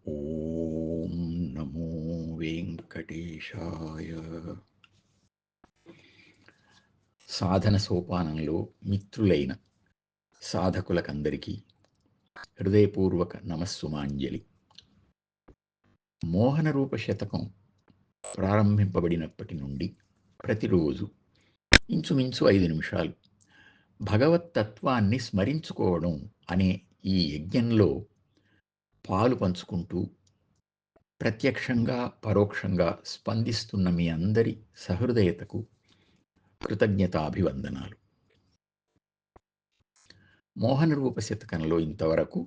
ఓం నమో వెంకటేశాయ. సాధన సోపానంలో మిత్రులైన సాధకులకందరికీ హృదయపూర్వక నమస్సుమాంజలి. మోహన రూప శతకం ప్రారంభింపబడినప్పటి నుండి ప్రతిరోజు ఇంచుమించు 5 నిమిషాలు భగవత్తత్వాన్ని స్మరించుకోవడం అనే ఈ యజ్ఞంలో పాలు పంచుకుంటూ ప్రత్యక్షంగా పరోక్షంగా స్పందిస్తున్న మీ అందరి సహృదయతకు కృతజ్ఞతాభివందనాలు. మోహన రూప శతకంలో ఇంతవరకు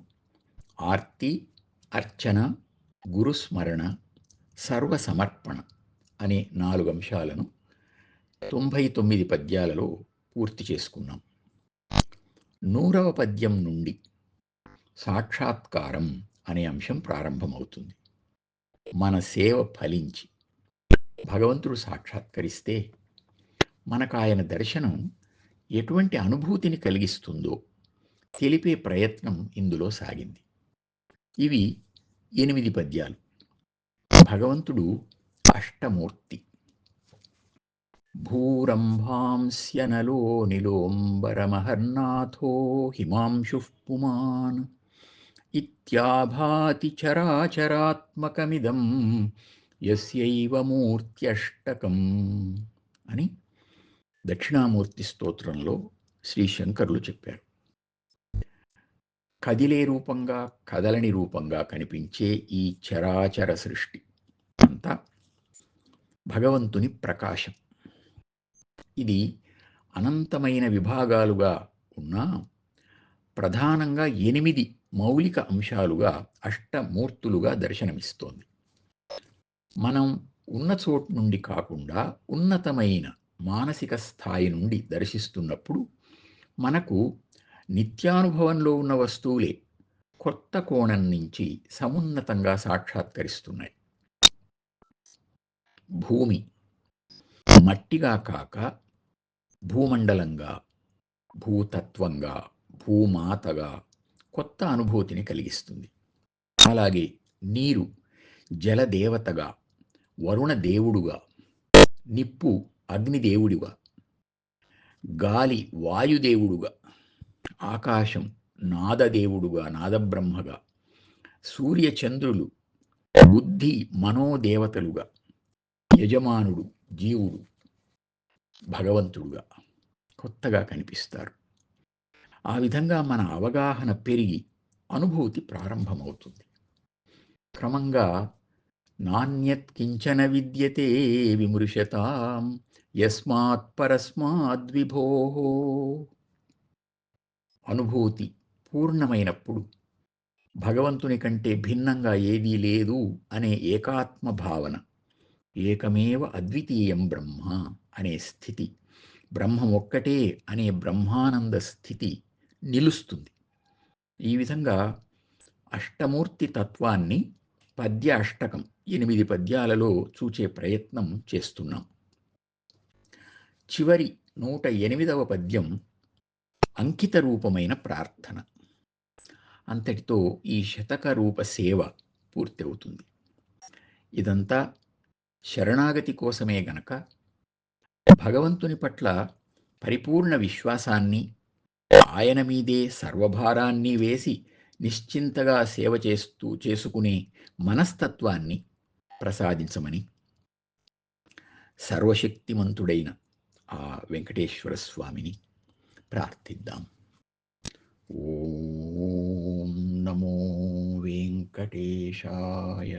ఆర్తి, అర్చన, గురుస్మరణ, సర్వసమర్పణ అనే 4 అంశాలను 99 పద్యాలలో పూర్తి చేసుకున్నాం. 100వ పద్యం నుండి సాక్షాత్కారం అనే అంశం ప్రారంభమవుతుంది. మన సేవ ఫలించి భగవంతుడు సాక్షాత్కరిస్తే మనకు ఆయన దర్శనం ఎటువంటి అనుభూతిని కలిగిస్తుందో తెలిపే ప్రయత్నం ఇందులో సాగింది. ఇవి 8 పద్యాలు. భగవంతుడు అష్టమూర్తి. భూరంభాంస్యనలో నిలోంబరమహర్నాథో హిమాంశుః పుమాన్ ఇత్యాభాతి చరాచరాత్మకమిదం యస్యైవ మూర్త్యష్టకం అని దక్షిణామూర్తి స్తోత్రంలో శ్రీ శంకరులు చెప్పారు. కదిలే రూపంగా కదలని రూపంగా కనిపించే ఈ చరాచర సృష్టి అంతా భగవంతుని ప్రకాశం. ఇది అనంతమైన విభాగాలుగా ఉన్నా ప్రధానంగా 8 మౌలిక అంశాలుగా అష్టమూర్తులుగా దర్శనమిస్తోంది. మనం ఉన్న చోటు నుండి కాకుండా ఉన్నతమైన మానసిక స్థాయి నుండి దర్శిస్తున్నప్పుడు మనకు నిత్యానుభవంలో ఉన్న వస్తువులే కొత్త కోణం నుంచి సమున్నతంగా సాక్షాత్కరిస్తున్నాయి. భూమి మట్టిగా కాక భూమండలంగా, భూతత్వంగా, భూమాతగా కొత్త అనుభూతిని కలిగిస్తుంది. అలాగే నీరు జలదేవతగా, వరుణ దేవుడుగా, నిప్పు అగ్నిదేవుడిగా, గాలి వాయుదేవుడుగా, ఆకాశం నాదదేవుడుగా, నాదబ్రహ్మగా, సూర్యచంద్రులు బుద్ధి మనోదేవతలుగా, యజమానుడు జీవుడు భగవంతుడుగా కొత్తగా కనిపిస్తారు. ఆ విధంగా మన అవగాహన పెరిగి అనుభూతి ప్రారంభమవుతుంది. క్రమంగా నాణ్యత్ కించన విద్యతే విమృశతాం యస్మాత్ పరస్మాద్విభోః. అనుభూతి పూర్ణమైనప్పుడు భగవంతుని కంటే భిన్నంగా ఏదీ లేదు అనే ఏకాత్మ భావన, ఏకమేవ అద్వితీయం బ్రహ్మ అనే స్థితి, బ్రహ్మం ఒక్కటే అనే బ్రహ్మానంద స్థితి నిలుస్తుంది. ఈ విధంగా అష్టమూర్తి తత్వాన్ని పద్య అష్టకం 8 పద్యాలలో చూచే ప్రయత్నం చేస్తున్నాం. చివరి 108వ పద్యం అంకిత రూపమైన ప్రార్థన. అంతటితో ఈ శతక రూప సేవ పూర్తి అవుతుంది. ఇదంతా శరణాగతి కోసమే గనక భగవంతుని పట్ల పరిపూర్ణ విశ్వాసాన్ని, ఆయన మీదే సర్వభారాన్ని వేసి నిశ్చింతగా సేవ చేసుకునే మనస్తత్వాన్ని ప్రసాదించమని సర్వశక్తిమంతుడైన ఆ వెంకటేశ్వర స్వామిని ప్రార్థిద్దాం. ఓం నమో వెంకటేశాయ.